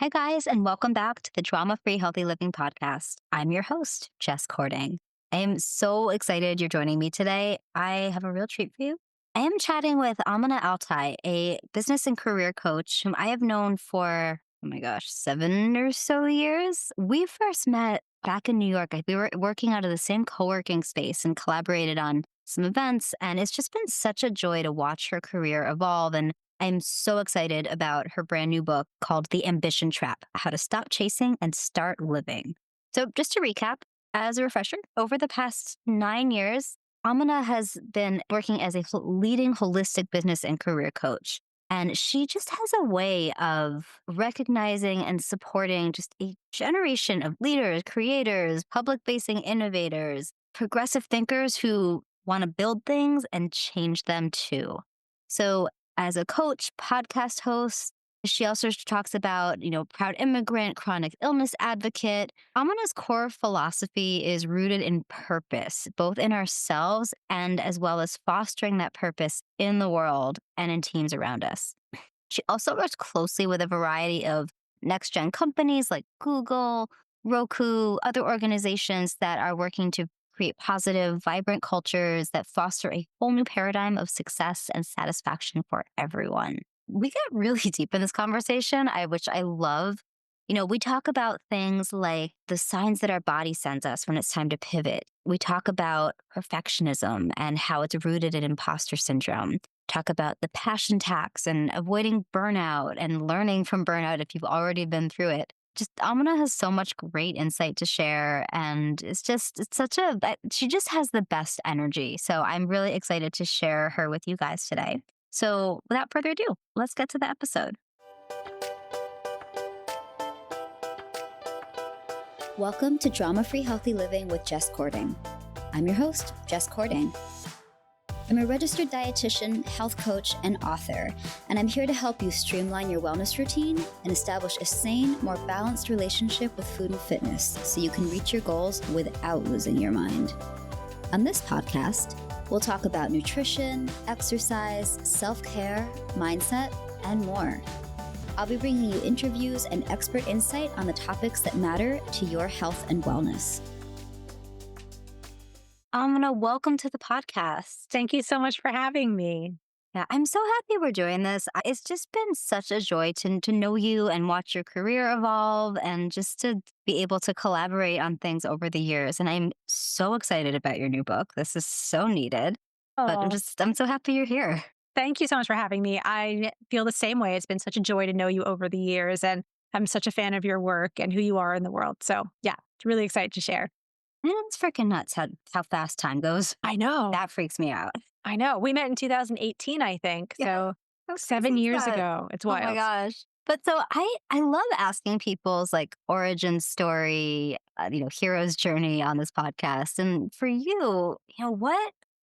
Hi, guys, and welcome back to the Drama Free Healthy Living podcast. I'm your host, Jess Cording. I am so excited you're joining me today. I have a real treat for you. I am chatting with Amina AlTai, a business and career coach whom I have known for, 7 or so years. We first met back in New York. We were working out of the same co working space and collaborated on some events. And it's just been such a joy to watch her career evolve. And I'm so excited about her brand new book called The Ambition Trap: How to Stop Chasing and Start Living. So, just to recap, as a refresher, over the past 9 years, Amina has been working as a leading holistic business and career coach. And she just has a way of recognizing and supporting just a generation of leaders, creators, public facing innovators, progressive thinkers who want to build things and change them too. So, as a coach, podcast host, she also talks about, proud immigrant, chronic illness advocate. Amina's core philosophy is rooted in purpose, both in ourselves and as well as fostering that purpose in the world and in teams around us. She also works closely with a variety of next gen companies like Google, Roku, other organizations that are working to create positive, vibrant cultures that foster a whole new paradigm of success and satisfaction for everyone. We get really deep in this conversation, which I love. We talk about things like the signs that our body sends us when it's time to pivot. We talk about perfectionism and how it's rooted in imposter syndrome. Talk about the passion tax and avoiding burnout and learning from burnout if you've already been through it. Just Amina has so much great insight to share, and she just has the best energy. So I'm really excited to share her with you guys today. So without further ado, let's get to the episode. Welcome to Drama Free Healthy Living with Jess Cording. I'm your host, Jess Cording. I'm a registered dietitian, health coach, and author, and I'm here to help you streamline your wellness routine and establish a sane, more balanced relationship with food and fitness so you can reach your goals without losing your mind. On this podcast, we'll talk about nutrition, exercise, self-care, mindset, and more. I'll be bringing you interviews and expert insight on the topics that matter to your health and wellness. Amina, welcome to the podcast. Thank you so much for having me. Yeah, I'm so happy we're doing this. It's just been such a joy to know you and watch your career evolve and just to be able to collaborate on things over the years. And I'm so excited about your new book. This is so needed. But Oh, I'm so happy you're here. thank you so much for having me. I feel the same way. It's been such a joy to know you over the years, and I'm such a fan of your work and who you are in the world. So yeah, really excited to share. And it's freaking nuts how fast time goes. I know. That freaks me out. I know. We met in 2018, I think. Yeah. So How 7 crazy is years that? ago. It's Oh my wild. gosh. But so I love asking people's origin story, hero's journey on this podcast. And for you,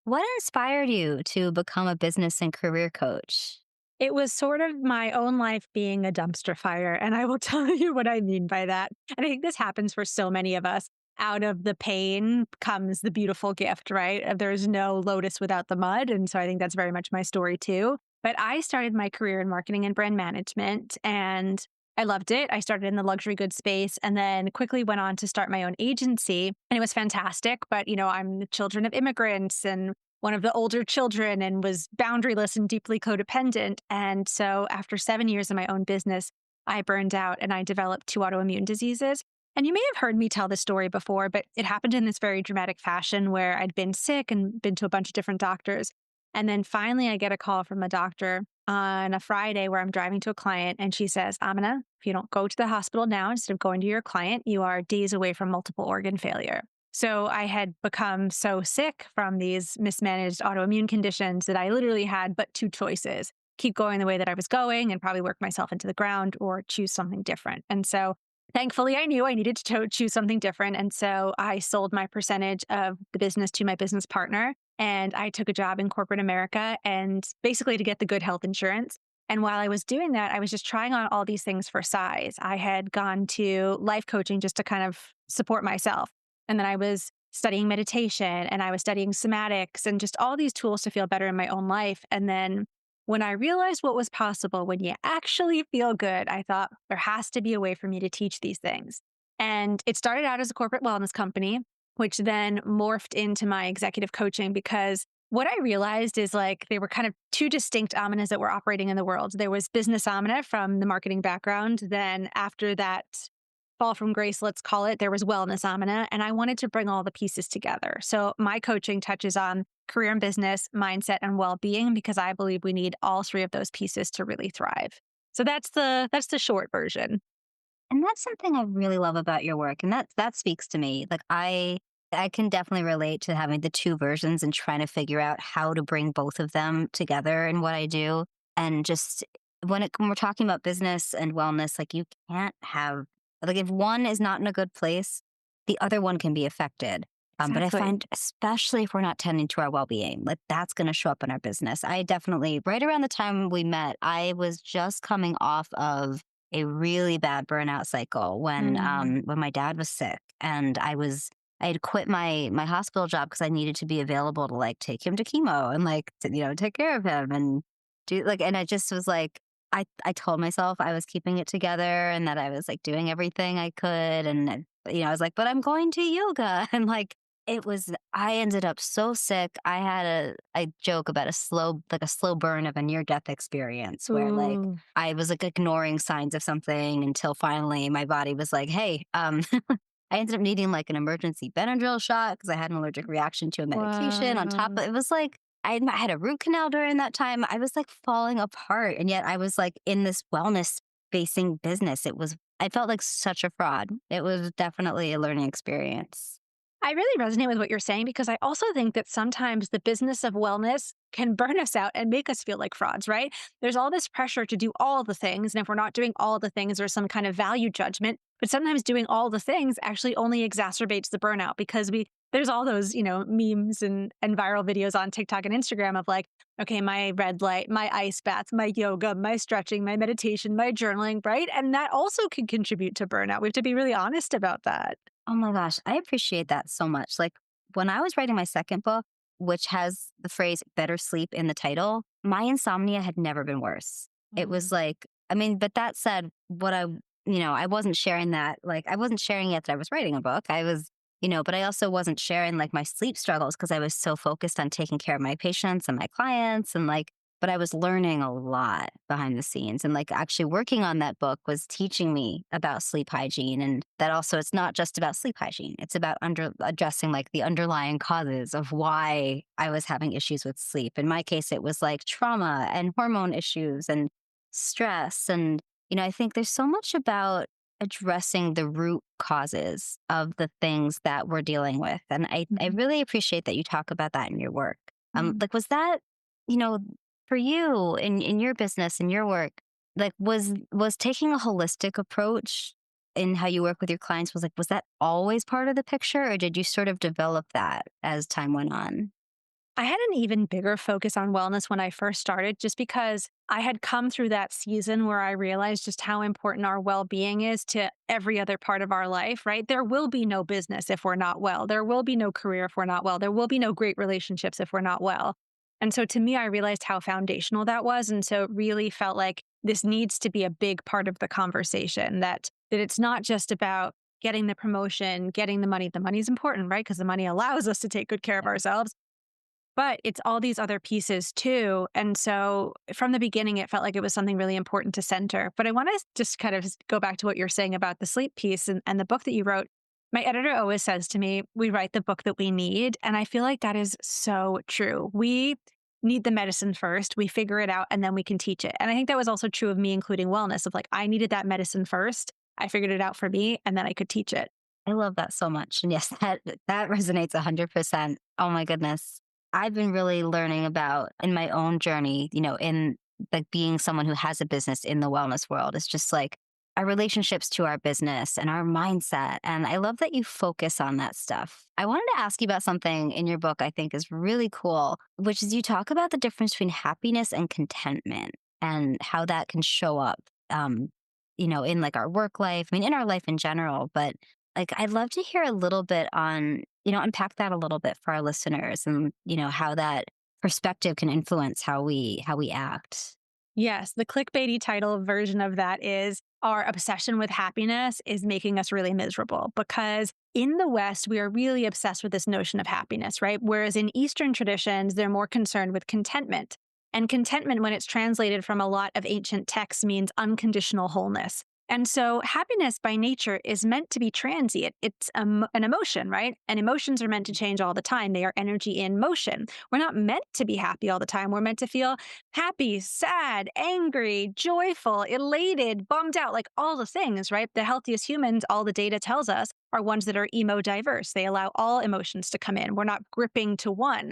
what inspired you to become a business and career coach? It was sort of my own life being a dumpster fire. And I will tell you what I mean by that. And I think this happens for so many of us. Out of the pain comes the beautiful gift, right? There's no lotus without the mud. And so I think that's very much my story too. But I started my career in marketing and brand management, and I loved it. I started in the luxury goods space and then quickly went on to start my own agency. And it was fantastic. But, I'm the children of immigrants and one of the older children and was boundaryless and deeply codependent. And so after 7 years in my own business, I burned out and I developed 2 autoimmune diseases. And you may have heard me tell this story before, but it happened in this very dramatic fashion where I'd been sick and been to a bunch of different doctors. And then finally, I get a call from a doctor on a Friday where I'm driving to a client, and she says, Amina, if you don't go to the hospital now instead of going to your client, you are days away from multiple organ failure. So I had become so sick from these mismanaged autoimmune conditions that I literally had but 2 choices: keep going the way that I was going and probably work myself into the ground, or choose something different. And so thankfully, I knew I needed to choose something different. And so I sold my percentage of the business to my business partner. And I took a job in corporate America and basically to get the good health insurance. And while I was doing that, I was just trying on all these things for size. I had gone to life coaching just to kind of support myself. And then I was studying meditation and I was studying somatics and just all these tools to feel better in my own life. And then When I realized what was possible when you actually feel good, I thought there has to be a way for me to teach these things. And it started out as a corporate wellness company, which then morphed into my executive coaching because what I realized is like they were kind of two distinct Aminas that were operating in the world. There was business Amina from the marketing background. Then after that fall from grace, let's call it, there was wellness Amina. And I wanted to bring all the pieces together. So my coaching touches on career and business, mindset, and well-being because I believe we need all three of those pieces to really thrive. So that's the short version. And that's something I really love about your work, and that speaks to me. Like, I can definitely relate to having the 2 versions and trying to figure out how to bring both of them together in what I do. And just when we're talking about business and wellness, like, you can't have like, if one is not in a good place, the other one can be affected. But I Exactly. find especially if we're not tending to our well-being, like, that's gonna show up in our business. I definitely right around the time we met, I was just coming off of a really bad burnout cycle Mm. when my dad was sick, and I had quit my hospital job because I needed to be available to, like, take him to chemo and, like, to, take care of him and do like and I just was like I told myself I was keeping it together and that I was, like, doing everything I could, and then, I was like, "But I'm going to yoga," and, like, I ended up so sick. I joke about a slow burn of a near-death experience where, like, Ooh. I was, like, ignoring signs of something until finally my body was like, "Hey," I ended up needing, like, an emergency Benadryl shot because I had an allergic reaction to a medication on top Wow. of it was like I had a root canal during that time. I was, like, falling apart, and yet I was, like, in this wellness-facing business. I felt like such a fraud. It was definitely a learning experience. I really resonate with what you're saying because I also think that sometimes the business of wellness can burn us out and make us feel like frauds, right? There's all this pressure to do all the things. And if we're not doing all the things, there's some kind of value judgment. But sometimes doing all the things actually only exacerbates the burnout because there's all those, memes and viral videos on TikTok and Instagram of like, okay, my red light, my ice bath, my yoga, my stretching, my meditation, my journaling, right? And that also can contribute to burnout. We have to be really honest about that. Oh my gosh, I appreciate that so much. Like, when I was writing my second book, which has the phrase "better sleep" in the title, my insomnia had never been worse. It was like but that said, I wasn't sharing that, like, I wasn't sharing yet that I was writing a book. But I also wasn't sharing, like, my sleep struggles because I was so focused on taking care of my patients and my clients and, like, but I was learning a lot behind the scenes, and, like, actually working on that book was teaching me about sleep hygiene, and that also it's not just about sleep hygiene. It's about addressing, like, the underlying causes of why I was having issues with sleep. In my case, it was, like, trauma and hormone issues and stress, and, I think there's so much about addressing the root causes of the things that we're dealing with, and I Mhm. really appreciate that you talk about that in your work. Mhm. Like, was that you know, for you in your business and your work, like, was taking a holistic approach in how you work with your clients was that always part of the picture, or did you sort of develop that as time went on? I had an even bigger focus on wellness when I first started, just because I had come through that season where I realized just how important our well being is to every other part of our life, right? There will be no business if we're not well. There will be no career if we're not well. There will be no great relationships if we're not well. And so to me, I realized how foundational that was. And so it really felt like this needs to be a big part of the conversation that it's not just about getting the promotion, getting the money. The money's important, right? Because the money allows us to take good care of Yeah. ourselves, but it's all these other pieces too. And so from the beginning, it felt like it was something really important to center. But I want to just kind of go back to what you're saying about the sleep piece and the book that you wrote. My editor always says to me, we write the book that we need. And I feel like that is so true. We need the medicine first, we figure it out, and then we can teach it. And I think that was also true of me, including wellness, of like, I needed that medicine first. I figured it out for me, and then I could teach it. I love that so much, and yes, that resonates 100%. Oh my goodness. I've been really learning about in my own journey, in, like, being someone who has a business in the wellness world. It's just, like, our relationships to our business and our mindset, and I love that you focus on that stuff. I wanted to ask you about something in your book I think is really cool, which is you talk about the difference between happiness and contentment and how that can show up, in, like, our work life, in our life in general, but, like, I'd love to hear a little bit on, unpack that a little bit for our listeners and, how that perspective can influence how we act. Yes, the clickbaity title version of that is our obsession with happiness is making us really miserable because in the West, we are really obsessed with this notion of happiness, right? Whereas in Eastern traditions, they're more concerned with contentment. And contentment, when it's translated from a lot of ancient texts, means unconditional wholeness. And so happiness by nature is meant to be transient. It's an emotion, right? And emotions are meant to change all the time. They are energy in motion. We're not meant to be happy all the time. We're meant to feel happy, sad, angry, joyful, elated, bummed out, like all the things, right? The healthiest humans, all the data tells us, are ones that are emo diverse. They allow all emotions to come in. We're not gripping to one.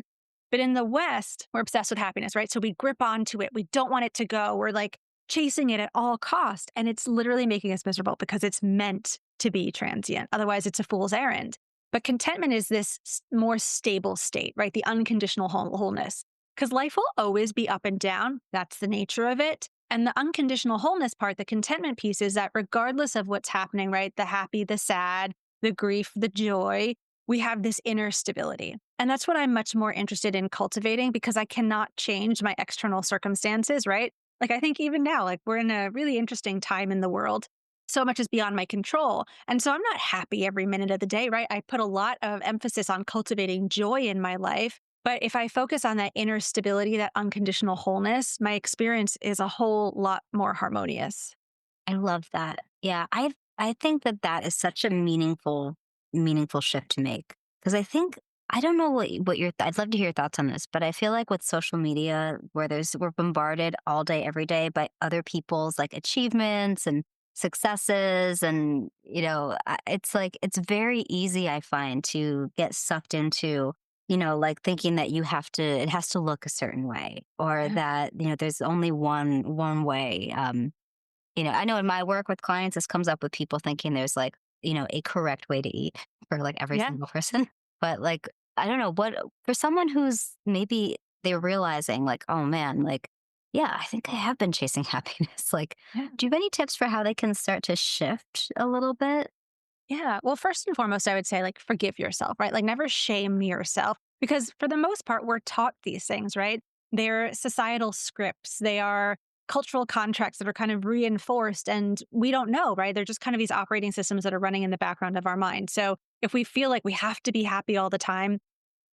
But in the West, we're obsessed with happiness, right? So we grip onto it. We don't want it to go. We're like chasing it at all cost. And it's literally making us miserable because it's meant to be transient. Otherwise, it's a fool's errand. But contentment is this more stable state, right? The unconditional wholeness. Because life will always be up and down. That's the nature of it. And the unconditional wholeness part, the contentment piece, is that regardless of what's happening, right? The happy, the sad, the grief, the joy, we have this inner stability. And that's what I'm much more interested in cultivating because I cannot change my external circumstances, right? Like, I think even now, like, we're in a really interesting time in the world. So much is beyond my control. And so I'm not happy every minute of the day, right? I put a lot of emphasis on cultivating joy in my life. But if I focus on that inner stability, that unconditional wholeness, my experience is a whole lot more harmonious. I love that. Yeah, I think that that is such a meaningful shift to make because I don't know what your I'd love to hear your thoughts on this, but I feel like with social media where we're bombarded all day every day by other people's like achievements and successes and it's like it's very easy I find to get sucked into like thinking that it has to look a certain way or Yeah. that there's only one way. I know in my work with clients, this comes up with people thinking there's like, a correct way to eat for like every Yeah. single person. But like, I don't know what, for someone who's maybe they're realizing like, oh man, like, yeah, I think I have been chasing happiness. Like, Yeah. do you have any tips for how they can start to shift a little bit? Yeah. Well, first and foremost, I would say, like, forgive yourself, right? Like, never shame yourself because for the most part, we're taught these things, right? They're societal scripts, they are cultural contracts that are kind of reinforced, and we don't know, right? They're just kind of these operating systems that are running in the background of our mind. So if we feel like we have to be happy all the time,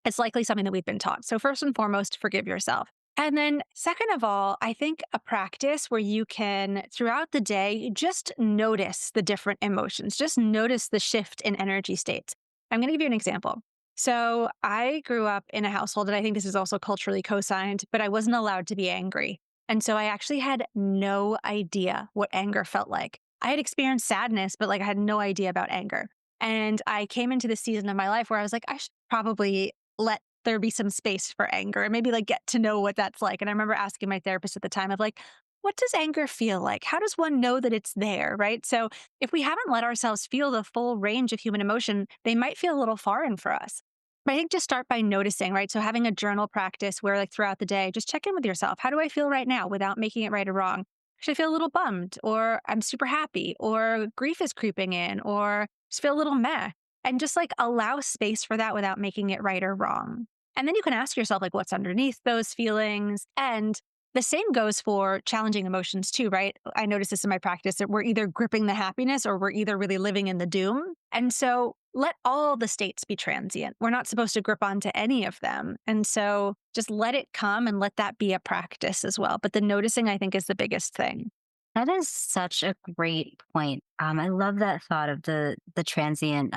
it's likely something that we've been taught. So, first and foremost, forgive yourself. And then, second of all, I think a practice where you can, throughout the day, just notice the different emotions, just notice the shift in energy states. I'm going to give you an example. So, I grew up in a household, and I think this is also culturally co signed, but I wasn't allowed to be angry. And so I actually had no idea what anger felt like. I had experienced sadness, but like I had no idea about anger. And I came into this season of my life where I was like, I should probably let there be some space for anger and maybe like get to know what that's like. And I remember asking my therapist at the time of like, what does anger feel like? How does one know that it's there? Right. So if we haven't let ourselves feel the full range of human emotion, they might feel a little foreign for us. But I think just start by noticing, right? So having a journal practice where like throughout the day, just check in with yourself. How do I feel right now without making it right or wrong? Should I feel a little bummed or I'm super happy or grief is creeping in or just feel a little meh? And just like allow space for that without making it right or wrong. And then you can ask yourself, like, what's underneath those feelings? And the same goes for challenging emotions too, right? I notice this in my practice that we're either gripping the happiness or we're either really living in the doom. And so let all the states be transient. We're not supposed to grip onto any of them. And so just let it come and let that be a practice as well. But the noticing, I think, is the biggest thing. That is such a great point. I love that thought of the transient.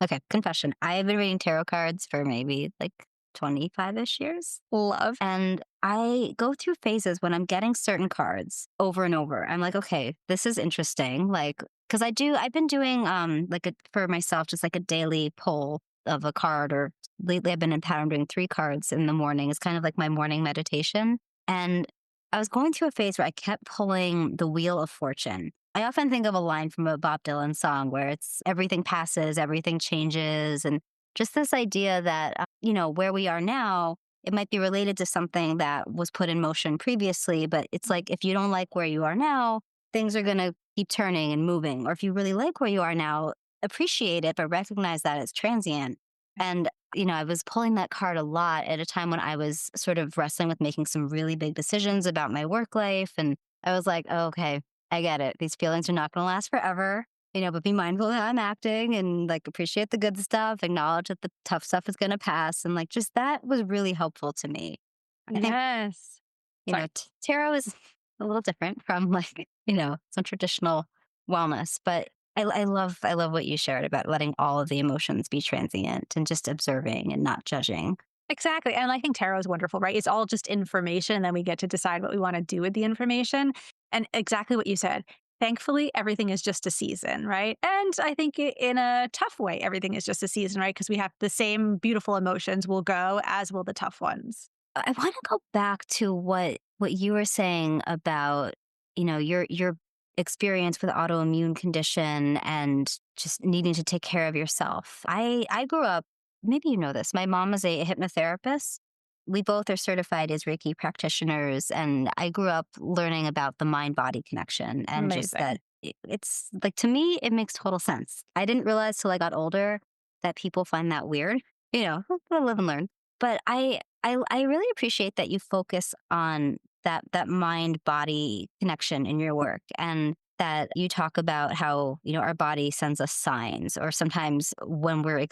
Okay, confession. I have been reading tarot cards for maybe like 25-ish years. Love. And I go through phases when I'm getting certain cards over and over. I'm like, okay, this is interesting. Like, because I've been doing for myself, just like a daily pull of a card, or lately I've been in pattern doing 3 cards in the morning. It's kind of like my morning meditation. And I was going through a phase where I kept pulling the Wheel of Fortune. I often think of a line from a Bob Dylan song where it's everything passes, everything changes. And just this idea that, where we are now, it might be related to something that was put in motion previously, but it's like if you don't like where you are now, things are going to keep turning and moving. Or if you really like where you are now, appreciate it, but recognize that it's transient. And I was pulling that card a lot at a time when I was sort of wrestling with making some really big decisions about my work life. And I was like, oh, okay, I get it. These feelings are not going to last forever, but be mindful of how I'm acting and like appreciate the good stuff, acknowledge that the tough stuff is going to pass. And like just that was really helpful to me. I think, Yes. Sorry. tarot is a little different from like, some traditional wellness, but I love what you shared about letting all of the emotions be transient and just observing and not judging. Exactly. And I think tarot is wonderful, right? It's all just information. And then we get to decide what we want to do with the information. And exactly what you said. Thankfully, everything is just a season, right? And I think in a tough way, everything is just a season, right? Because we have the same beautiful emotions will go, as will the tough ones. I want to go back to what you were saying about, your experience with autoimmune condition and just needing to take care of yourself. I grew up, maybe you know this. My mom is a hypnotherapist. We both are certified as Reiki practitioners, and I grew up learning about the mind body connection and just Amazing. that it's like to me it makes total sense. I didn't realize till I got older that people find that weird. Live and learn. But I really appreciate that you focus on that mind body connection in your work and that you talk about how, our body sends us signs or sometimes when we're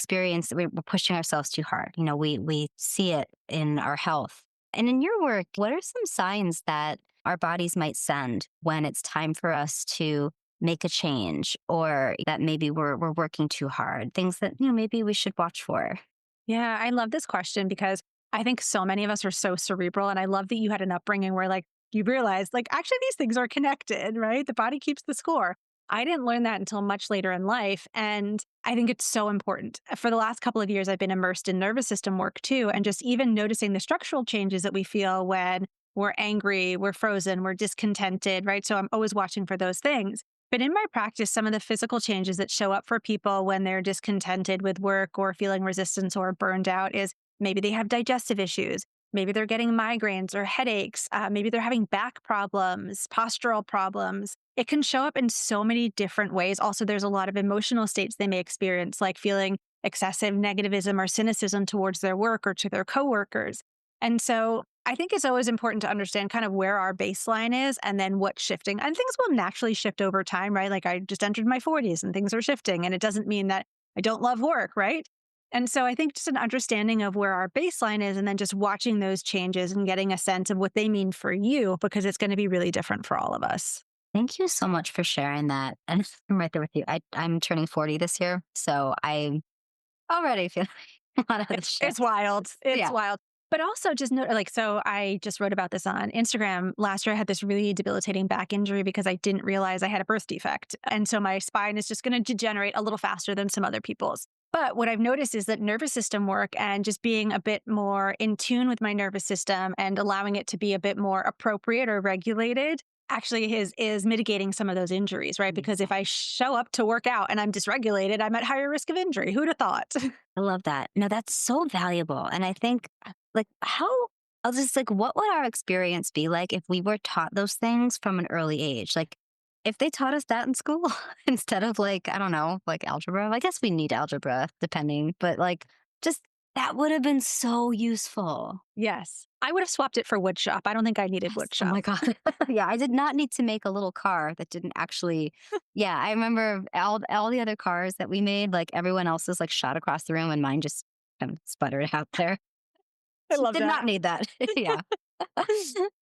pushing ourselves too hard. We see it in our health. And in your work, what are some signs that our bodies might send when it's time for us to make a change or that maybe we're working too hard, things that, maybe we should watch for? Yeah, I love this question because I think so many of us are so cerebral. And I love that you had an upbringing where, like, you realized, like, actually, these things are connected, right? The body keeps the score. I didn't learn that until much later in life. And I think it's so important. For the last couple of years, I've been immersed in nervous system work too. And just even noticing the structural changes that we feel when we're angry, we're frozen, we're discontented, right? So I'm always watching for those things. But in my practice, some of the physical changes that show up for people when they're discontented with work or feeling resistance or burned out is maybe they have digestive issues. Maybe they're getting migraines or headaches. Maybe they're having back problems, postural problems. It can show up in so many different ways. Also, there's a lot of emotional states they may experience, like feeling excessive negativism or cynicism towards their work or to their coworkers. And so I think it's always important to understand kind of where our baseline is and then what's shifting. And things will naturally shift over time, right? Like I just entered my 40s and things are shifting. And it doesn't mean that I don't love work, right? And so I think just an understanding of where our baseline is and then just watching those changes and getting a sense of what they mean for you, because it's going to be really different for all of us. Thank you so much for sharing that. And I'm right there with you. I'm turning 40 this year. So I already feel a lot of the It's shifts. wild. It's Yeah. wild. But also just note, like, so I just wrote about this on Instagram. Last year, I had this really debilitating back injury because I didn't realize I had a birth defect. And so my spine is just going to degenerate a little faster than some other people's. But what I've noticed is that nervous system work and just being a bit more in tune with my nervous system and allowing it to be a bit more appropriate or regulated actually is mitigating some of those injuries, right? Because if I show up to work out and I'm dysregulated, I'm at higher risk of injury. Who'd have thought? I love that. No, that's so valuable. And I think, like, I was just like, what would our experience be like if we were taught those things from an early age? Like, if they taught us that in school instead of, like, I don't know, like algebra, I guess we need algebra depending, but like, just that would have been so useful. Yes. I would have swapped it for wood shop. I don't think I needed Yes. wood Oh shop. my God. Yeah. I did not need to make a little car that didn't actually. Yeah. I remember all the other cars that we made, like everyone else's like shot across the room and mine just kind of sputtered out there. I love Did not that. need that. Yeah.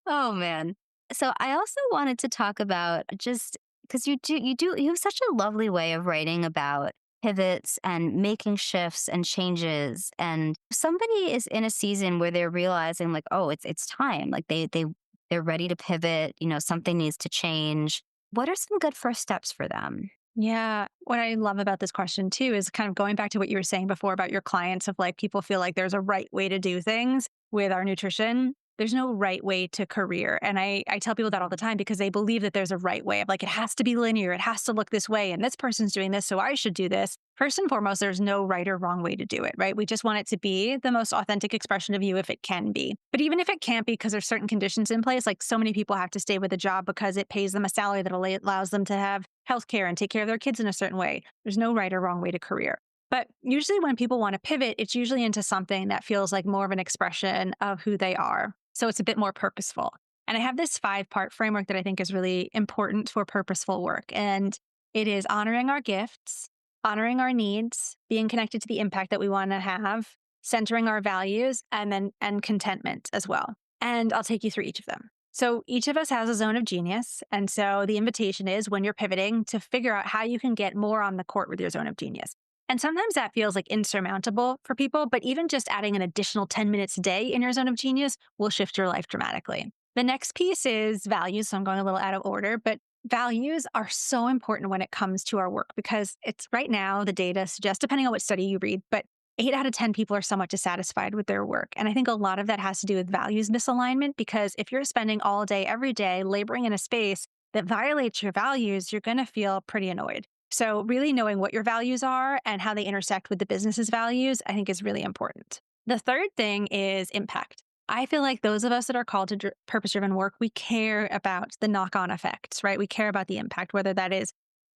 Oh man. So I also wanted to talk about just because you have such a lovely way of writing about pivots and making shifts and changes. And somebody is in a season where they're realizing like, oh, it's time. Like they're ready to pivot, something needs to change. What are some good first steps for them? Yeah. What I love about this question too is kind of going back to what you were saying before about your clients of like people feel like there's a right way to do things with our nutrition. There's no right way to career. And I tell people that all the time because they believe that there's a right way of like, it has to be linear. It has to look this way. And this person's doing this. So I should do this. First and foremost, there's no right or wrong way to do it, right? We just want it to be the most authentic expression of you if it can be. But even if it can't be because there's certain conditions in place, like so many people have to stay with a job because it pays them a salary that allows them to have healthcare and take care of their kids in a certain way. There's no right or wrong way to career. But usually when people want to pivot, it's usually into something that feels like more of an expression of who they are. So it's a bit more purposeful. And I have this 5-part framework that I think is really important for purposeful work. And it is honoring our gifts, honoring our needs, being connected to the impact that we want to have, centering our values, and contentment as well. And I'll take you through each of them. So each of us has a zone of genius. And so the invitation is when you're pivoting to figure out how you can get more on the court with your zone of genius. And sometimes that feels like insurmountable for people, but even just adding an additional 10 minutes a day in your zone of genius will shift your life dramatically. The next piece is values. So I'm going a little out of order, but values are so important when it comes to our work because it's right now, the data suggests, depending on what study you read, but 8 out of 10 people are somewhat dissatisfied with their work. And I think a lot of that has to do with values misalignment because if you're spending all day, every day laboring in a space that violates your values, you're going to feel pretty annoyed. So, really knowing what your values are and how they intersect with the business's values, I think is really important. The third thing is impact. I feel like those of us that are called to purpose driven work, we care about the knock on effects, right? We care about the impact, whether that is,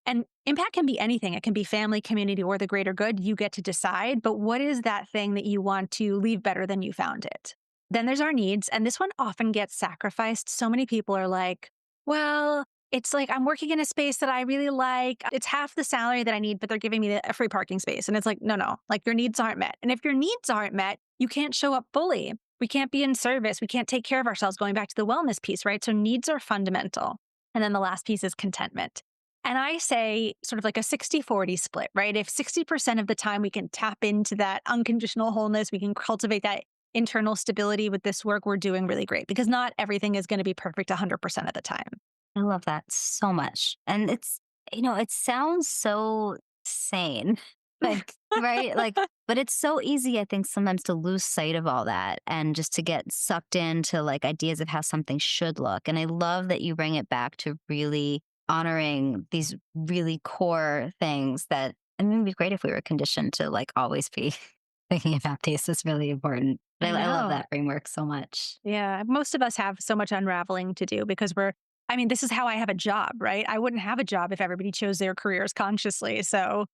and impact can be anything. It can be family, community, or the greater good. You get to decide. But what is that thing that you want to leave better than you found it? Then there's our needs. And this one often gets sacrificed. So many people are like, well, it's like I'm working in a space that I really like. It's half the salary that I need, but they're giving me a free parking space. And it's like, no, like your needs aren't met. And if your needs aren't met, you can't show up fully. We can't be in service. We can't take care of ourselves, going back to the wellness piece, right? So needs are fundamental. And then the last piece is contentment. And I say sort of like a 60-40 split, right? If 60% of the time we can tap into that unconditional wholeness, we can cultivate that internal stability with this work, we're doing really great because not everything is going to be perfect 100% of the time. I love that so much. And it sounds so sane. Like, right? Like, but it's so easy, I think, sometimes to lose sight of all that and just to get sucked into like ideas of how something should look. And I love that you bring it back to really honoring these really core things that, I mean, it'd be great if we were conditioned to like always be thinking about these. It's really important. But I I love know. that framework so much. Yeah. Most of us have so much unraveling to do because this is how I have a job, right? I wouldn't have a job if everybody chose their careers consciously. So,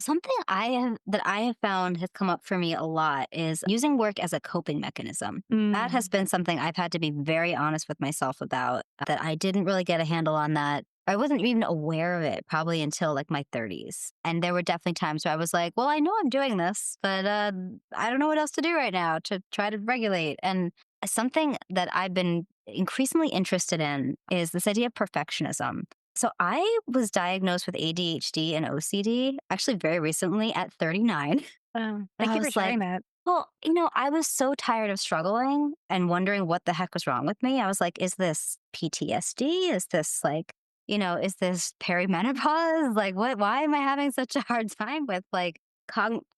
Something I have found has come up for me a lot is using work as a coping mechanism. That has mm, been something I've had to be very honest with myself about, that I didn't really get a handle on that. I wasn't even aware of it probably until like my 30s. And there were definitely times where I was like, well, I know I'm doing this, but I don't know what else to do right now to try to regulate. And something that I've been increasingly interested in is this idea of perfectionism. So I was diagnosed with ADHD and OCD actually very recently at 39. And thank I you for was like, sharing that. well, I was so tired of struggling and wondering what the heck was wrong with me. I was like, is this PTSD? Is this like, is this perimenopause? Like, why am I having such a hard time with like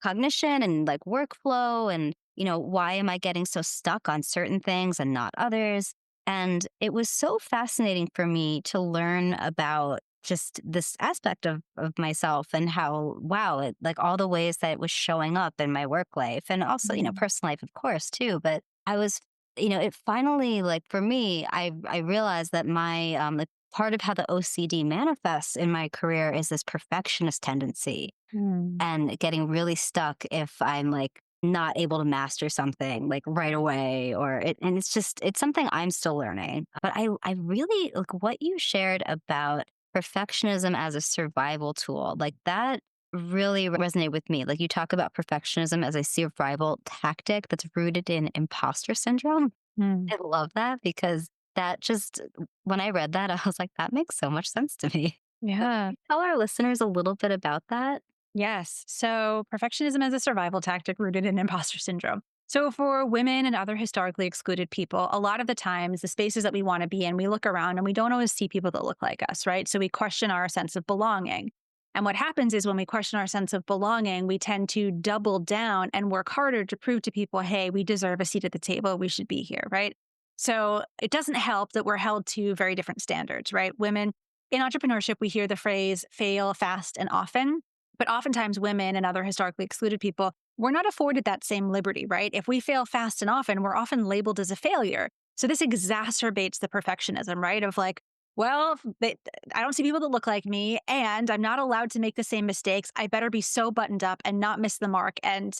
cognition and like workflow? And, why am I getting so stuck on certain things and not others? And it was so fascinating for me to learn about just this aspect of myself and how, wow, like all the ways that it was showing up in my work life and also, Mm, personal life, of course, too. But I was, it finally, like for me, I realized that like part of how the OCD manifests in my career is this perfectionist tendency mm, and getting really stuck if I'm like not able to master something like right away and it's something I'm still learning. But I really like what you shared about perfectionism as a survival tool. Like that really resonated with me. Like you talk about perfectionism as a survival tactic that's rooted in imposter syndrome. mm. I love that because that just when I read that, I was like, that makes so much sense to me. So can Yeah. you tell our listeners a little bit about that? Yes. So perfectionism is a survival tactic rooted in imposter syndrome. So for women and other historically excluded people, a lot of the times the spaces that we want to be in, we look around and we don't always see people that look like us, right? So we question our sense of belonging. And what happens is when we question our sense of belonging, we tend to double down and work harder to prove to people, hey, we deserve a seat at the table. We should be here, right? So it doesn't help that we're held to very different standards, right? Women in entrepreneurship, we hear the phrase fail fast and often. But oftentimes, women and other historically excluded people, we're not afforded that same liberty, right? If we fail fast and often, we're often labeled as a failure. So this exacerbates the perfectionism, right? Of like, well, I don't see people that look like me, and I'm not allowed to make the same mistakes. I better be so buttoned up and not miss the mark. And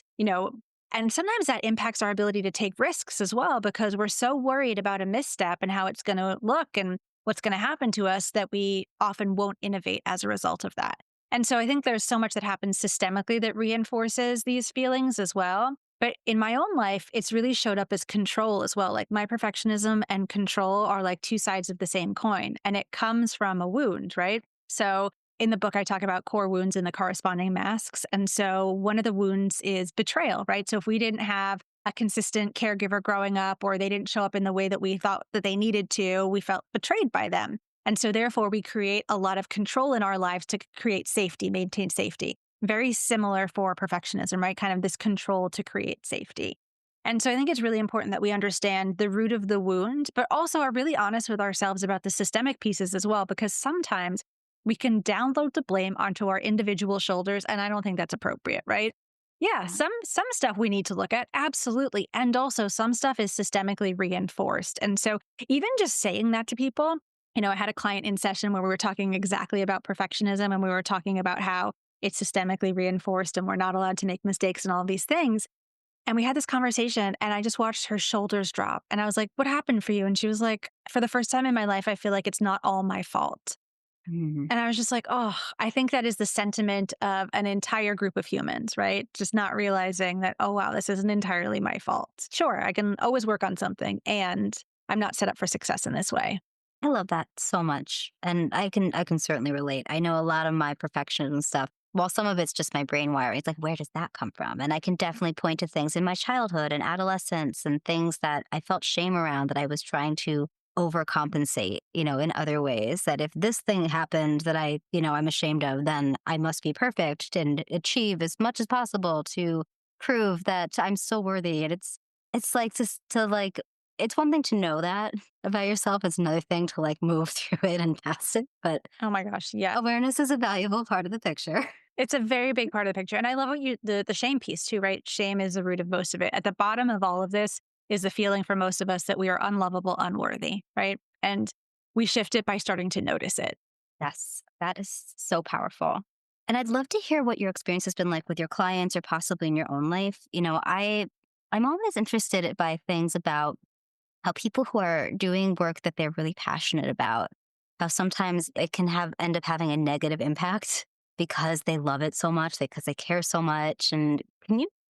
sometimes that impacts our ability to take risks as well because we're so worried about a misstep and how it's going to look and what's going to happen to us that we often won't innovate as a result of that. And so I think there's so much that happens systemically that reinforces these feelings as well. But in my own life, it's really showed up as control as well. Like my perfectionism and control are like two sides of the same coin, and it comes from a wound, right? So in the book, I talk about core wounds and the corresponding masks. And so one of the wounds is betrayal, right? So if we didn't have a consistent caregiver growing up, or they didn't show up in the way that we thought that they needed to, we felt betrayed by them. And so therefore, we create a lot of control in our lives to create safety, maintain safety. Very similar for perfectionism, right? Kind of this control to create safety. And so I think it's really important that we understand the root of the wound, but also are really honest with ourselves about the systemic pieces as well, because sometimes we can download the blame onto our individual shoulders. And I don't think that's appropriate, right? Yeah, Yeah. some stuff we need to look at, absolutely. And also some stuff is systemically reinforced. And so even just saying that to people, I had a client in session where we were talking exactly about perfectionism and we were talking about how it's systemically reinforced and we're not allowed to make mistakes and all these things. And we had this conversation and I just watched her shoulders drop. And I was like, what happened for you? And she was like, for the first time in my life, I feel like it's not all my fault. Mhm. And I was just like, oh, I think that is the sentiment of an entire group of humans, right? Just not realizing that, oh, wow, this isn't entirely my fault. Sure, I can always work on something and I'm not set up for success in this way. I love that so much. And I can certainly relate. I know a lot of my perfectionism stuff, while some of it's just my brain wiring, it's like, where does that come from? And I can definitely point to things in my childhood and adolescence and things that I felt shame around that I was trying to overcompensate, in other ways. That if this thing happened that I'm ashamed of, then I must be perfect and achieve as much as possible to prove that I'm still worthy. And it's like just to like it's one thing to know that about yourself. It's another thing to like move through it and pass it. But Oh my gosh, yeah. awareness is a valuable part of the picture. It's a very big part of the picture. And I love what the shame piece too, right? Shame is the root of most of it. At the bottom of all of this is the feeling for most of us that we are unlovable, unworthy, right? And we shift it by starting to notice it. Yes, that is so powerful. And I'd love to hear what your experience has been like with your clients or possibly in your own life. I'm always interested by things about how people who are doing work that they're really passionate about, how sometimes it can have end up having a negative impact because they love it so much, because they care so much. And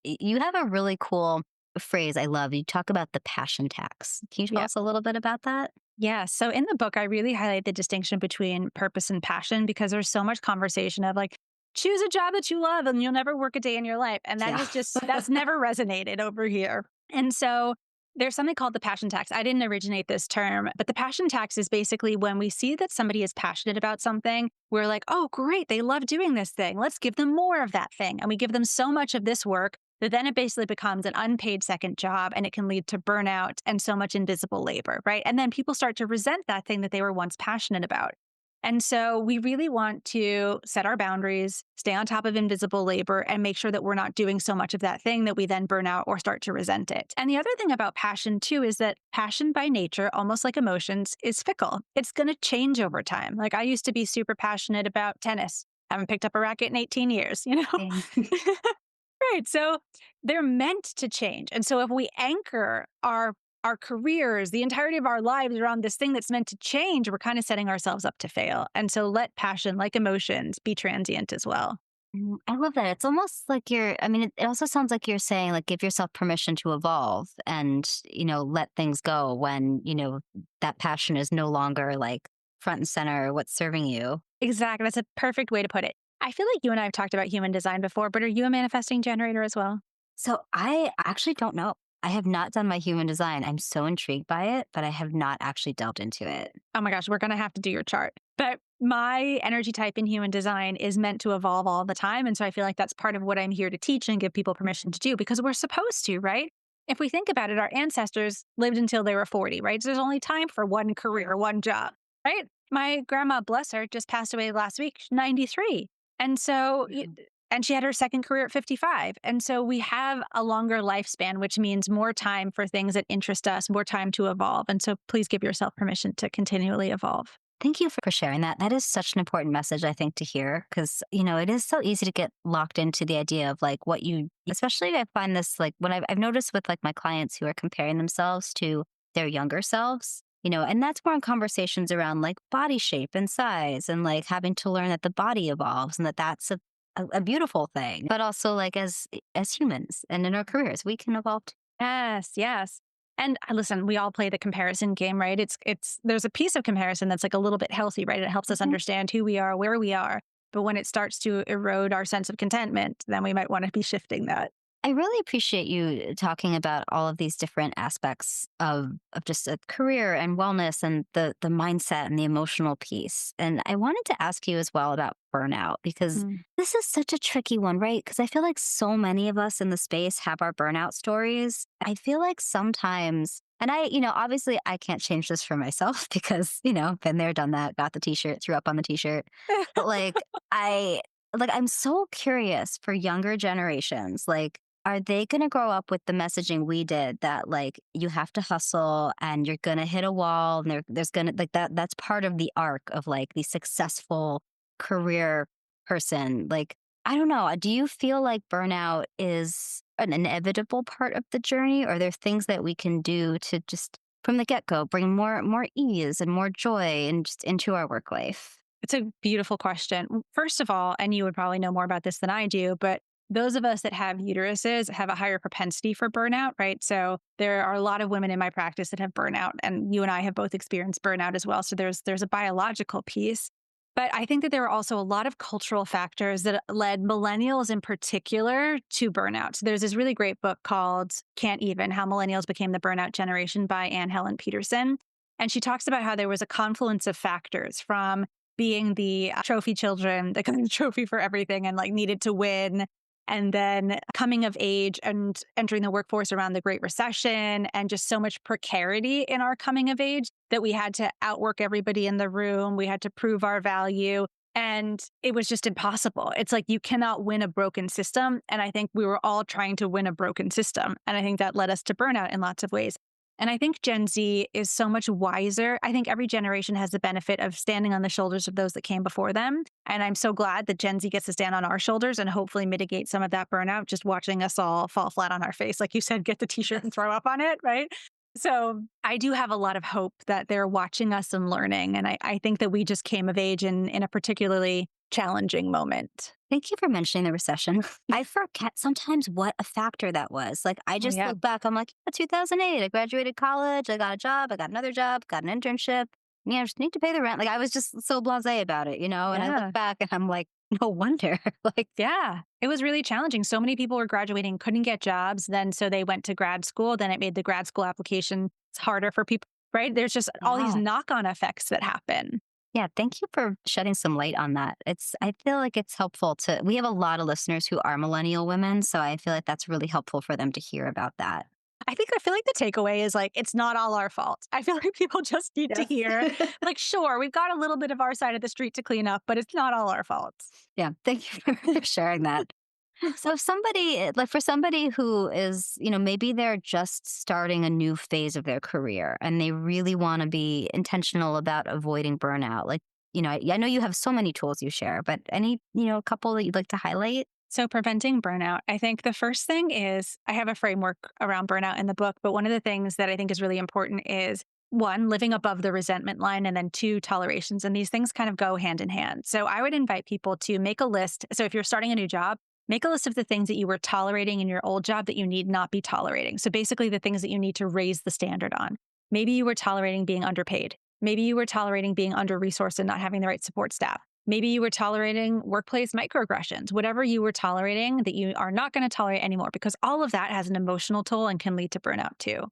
you have a really cool phrase I love. You talk about the passion tax. Can you tell Yeah. us a little bit about that? Yeah. So in the book, I really highlight the distinction between purpose and passion because there's so much conversation of like, choose a job that you love and you'll never work a day in your life. And that Yeah. is just, that's never resonated over here. And so there's something called the passion tax. I didn't originate this term, but the passion tax is basically when we see that somebody is passionate about something, we're like, oh, great, they love doing this thing. Let's give them more of that thing. And we give them so much of this work that then it basically becomes an unpaid second job and it can lead to burnout and so much invisible labor, right? And then people start to resent that thing that they were once passionate about. And so we really want to set our boundaries, stay on top of invisible labor, and make sure that we're not doing so much of that thing that we then burn out or start to resent it. And the other thing about passion, too, is that passion by nature, almost like emotions, is fickle. It's going to change over time. Like I used to be super passionate about tennis. Haven't picked up a racket in 18 years, Same. Right. So they're meant to change. And so if we anchor our careers, the entirety of our lives around this thing that's meant to change, we're kind of setting ourselves up to fail. And so let passion, like emotions, be transient as well. I love that. It's almost like it also sounds like you're saying, like, give yourself permission to evolve and, let things go when, that passion is no longer like front and center, what's serving you. Exactly. That's a perfect way to put it. I feel like you and I have talked about human design before, but are you a manifesting generator as well? So I actually don't know. I have not done my human design. I'm so intrigued by it, but I have not actually delved into it. Oh my gosh, we're going to have to do your chart. But my energy type in human design is meant to evolve all the time. And so I feel like that's part of what I'm here to teach and give people permission to do because we're supposed to, right? If we think about it, our ancestors lived until they were 40, right? So there's only time for one career, one job, right? My grandma, bless her, just passed away last week, she's 93. And so, and she had her second career at 55. And so we have a longer lifespan, which means more time for things that interest us, more time to evolve. And so please give yourself permission to continually evolve. Thank you for sharing that. That is such an important message, I think, to hear because, it is so easy to get locked into the idea of like what you, especially I find this like when I've noticed with like my clients who are comparing themselves to their younger selves, and that's more in conversations around like body shape and size and like having to learn that the body evolves and that that's a beautiful thing, but also like as humans and in our careers, we can evolve. Yes, yes. And listen, we all play the comparison game, right? It's there's a piece of comparison that's like a little bit healthy, right? It helps us Mhm. understand who we are, where we are. But when it starts to erode our sense of contentment, then we might want to be shifting that. I really appreciate you talking about all of these different aspects of just a career and wellness and the mindset and the emotional piece. And I wanted to ask you as well about burnout because Mm. this is such a tricky one, right? Because I feel like so many of us in the space have our burnout stories. I feel like sometimes and obviously I can't change this for myself because, been there, done that, got the t-shirt, threw up on the t-shirt. But I I'm so curious for younger generations. Are they gonna grow up with the messaging we did that, like, you have to hustle and you're gonna hit a wall and there's gonna like, that's part of the arc of, like, the successful career person? Like, I don't know, do you feel like burnout is an inevitable part of the journey, or are there things that we can do to just, from the get-go, bring more ease and more joy and just into our work life? It's a beautiful question. First of all, and you would probably know more about this than I do, but those of us that have uteruses have a higher propensity for burnout, right? So there are a lot of women in my practice that have burnout, and you and I have both experienced burnout as well. So there's a biological piece. But I think that there are also a lot of cultural factors that led millennials in particular to burnout. So there's this really great book called Can't Even: How Millennials Became the Burnout Generation by Anne Helen Peterson. And she talks about how there was a confluence of factors from being the trophy children, the kind of trophy for everything and like needed to win. And then coming of age and entering the workforce around the Great Recession and just so much precarity in our coming of age that we had to outwork everybody in the room. We had to prove our value. And it was just impossible. It's like you cannot win a broken system. And I think we were all trying to win a broken system. And I think that led us to burnout in lots of ways. And I think Gen Z is so much wiser. I think every generation has the benefit of standing on the shoulders of those that came before them. And I'm so glad that Gen Z gets to stand on our shoulders and hopefully mitigate some of that burnout, just watching us all fall flat on our face. Like you said, get the t shirt and throw up on it, right? So I do have a lot of hope that they're watching us and learning. And I think that we just came of age in a particularly challenging moment. Thank you for mentioning the recession. I forget sometimes what a factor that was. Like, I Oh, just yeah. look back, I'm like, "Yeah, 2008, I graduated college, I got a job, I got another job, got an internship. I just need to pay the rent." Like, I was just so blasé about it, And I look Yeah. back and I'm like, no wonder. Like, Yeah, it was really challenging. So many people were graduating, couldn't get jobs. Then, so they went to grad school. Then it made the grad school applications harder for people, right? There's just all these yeah. knock on effects that happen. Yeah, thank you for shedding some light on that. I feel like it's helpful we have a lot of listeners who are millennial women, so I feel like that's really helpful for them to hear about that. I feel like the takeaway is like, it's not all our fault. I feel like people just need to Yes. hear, like, sure, we've got a little bit of our side of the street to clean up, but it's not all our fault. Yeah, thank you for sharing that. So if somebody like for somebody who is, maybe they're just starting a new phase of their career and they really want to be intentional about avoiding burnout. Like, I know you have so many tools you share, but any, a couple that you'd like to highlight? So, preventing burnout, I think the first thing is I have a framework around burnout in the book, but one of the things that I think is really important is one, living above the resentment line, and then two, tolerations. And these things kind of go hand in hand. So, I would invite people to make a list. So, if you're starting a new job, make a list of the things that you were tolerating in your old job that you need not be tolerating. So, basically, the things that you need to raise the standard on. Maybe you were tolerating being underpaid. Maybe you were tolerating being under resourced and not having the right support staff. Maybe you were tolerating workplace microaggressions, whatever you were tolerating that you are not going to tolerate anymore, because all of that has an emotional toll and can lead to burnout too.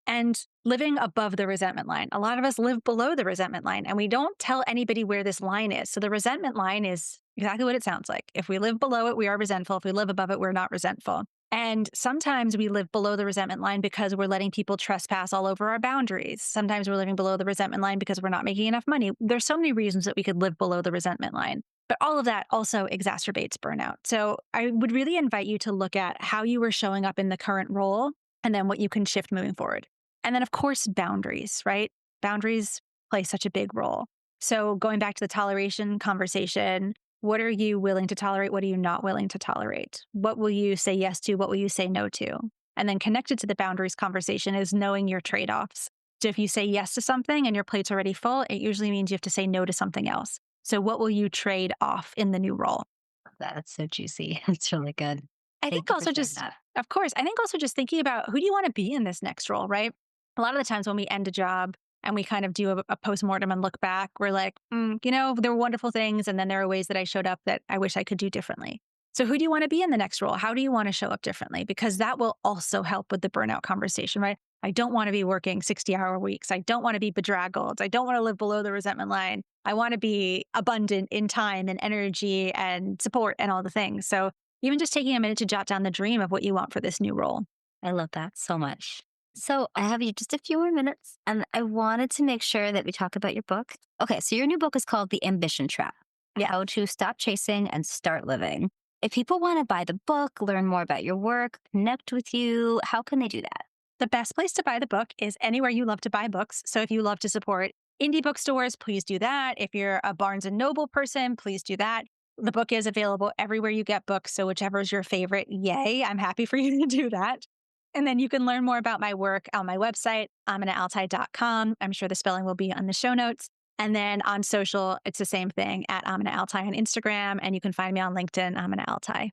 And living above the resentment line. A lot of us live below the resentment line and we don't tell anybody where this line is. So the resentment line is exactly what it sounds like. If we live below it, we are resentful. If we live above it, we're not resentful. And sometimes we live below the resentment line because we're letting people trespass all over our boundaries. Sometimes we're living below the resentment line because we're not making enough money. There's so many reasons that we could live below the resentment line. But all of that also exacerbates burnout. So I would really invite you to look at how you were showing up in the current role and then what you can shift moving forward. And then, of course, boundaries, right? Boundaries play such a big role. So going back to the toleration conversation, what are you willing to tolerate? What are you not willing to tolerate? What will you say yes to? What will you say no to? And then connected to the boundaries conversation is knowing your trade offs. So if you say yes to something and your plate's already full, it usually means you have to say no to something else. So what will you trade off in the new role? That's so juicy. It's really good. I Thank think you for also sharing just, that. of course, I think also just thinking about who do you want to be in this next role, right? A lot of the times when we end a job and we kind of do a postmortem and look back, we're like, there were wonderful things. And then there are ways that I showed up that I wish I could do differently. So who do you want to be in the next role? How do you want to show up differently? Because that will also help with the burnout conversation, right? I don't want to be working 60-hour weeks. I don't want to be bedraggled. I don't want to live below the resentment line. I want to be abundant in time and energy and support and all the things. So even just taking a minute to jot down the dream of what you want for this new role. I love that so much. So I have you just a few more minutes, and I wanted to make sure that we talk about your book. Okay, so your new book is called The Ambition Trap: Yeah. How to Stop Chasing and Start Living. If people want to buy the book, learn more about your work, connect with you, how can they do that? The best place to buy the book is anywhere you love to buy books. So if you love to support indie bookstores, please do that. If you're a Barnes and Noble person, please do that. The book is available everywhere you get books. So whichever is your favorite, yay, I'm happy for you to do that. And then you can learn more about my work on my website, AminaAlTai.com. I'm sure the spelling will be on the show notes. And then on social, it's the same thing at Amina AlTai on Instagram. And you can find me on LinkedIn, Amina AlTai.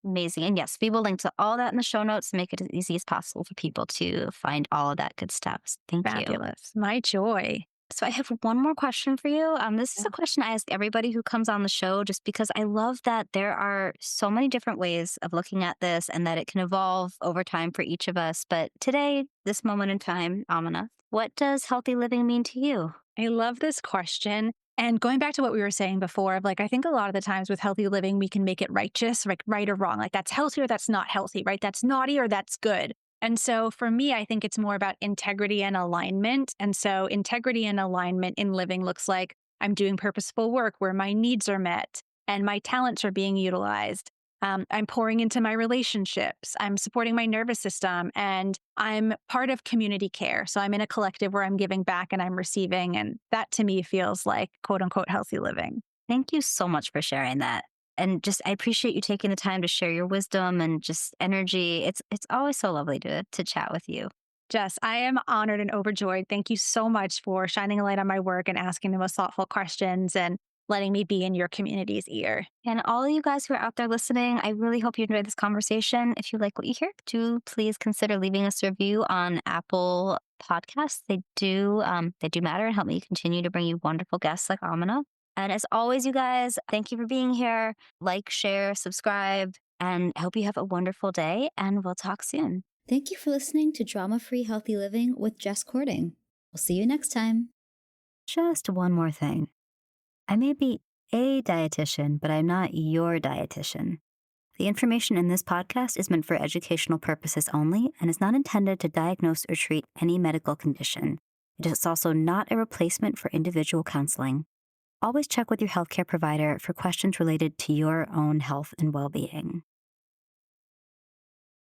Amazing. And yes, we will link to all that in the show notes to make it as easy as possible for people to find all of that good stuff. So thank you. Fabulous. My joy. So I have one more question for you. This is Yeah. a question I ask everybody who comes on the show, just because I love that there are so many different ways of looking at this and that it can evolve over time for each of us. But today, this moment in time, Amina, what does healthy living mean to you? I love this question. And going back to what we were saying before, of like, I think a lot of the times with healthy living, we can make it righteous, like right or wrong. Like that's healthy or that's not healthy, right? That's naughty or that's good. And so for me, I think it's more about integrity and alignment. And so integrity and alignment in living looks like I'm doing purposeful work where my needs are met and my talents are being utilized. I'm pouring into my relationships. I'm supporting my nervous system and I'm part of community care. So I'm in a collective where I'm giving back and I'm receiving. And that to me feels like quote unquote healthy living. Thank you so much for sharing that. And just, I appreciate you taking the time to share your wisdom and just energy. It's always so lovely to chat with you. Jess, I am honored and overjoyed. Thank you so much for shining a light on my work and asking the most thoughtful questions and letting me be in your community's ear. And all of you guys who are out there listening, I really hope you enjoyed this conversation. If you like what you hear, do please consider leaving us a review on Apple Podcasts. They do matter and help me continue to bring you wonderful guests like Amina. And as always, you guys, thank you for being here. Like, share, subscribe, and I hope you have a wonderful day. And we'll talk soon. Thank you for listening to Drama Free Healthy Living with Jess Cording. We'll see you next time. Just one more thing. I may be a dietitian, but I'm not your dietitian. The information in this podcast is meant for educational purposes only and is not intended to diagnose or treat any medical condition. It is also not a replacement for individual counseling. Always check with your healthcare provider for questions related to your own health and well-being.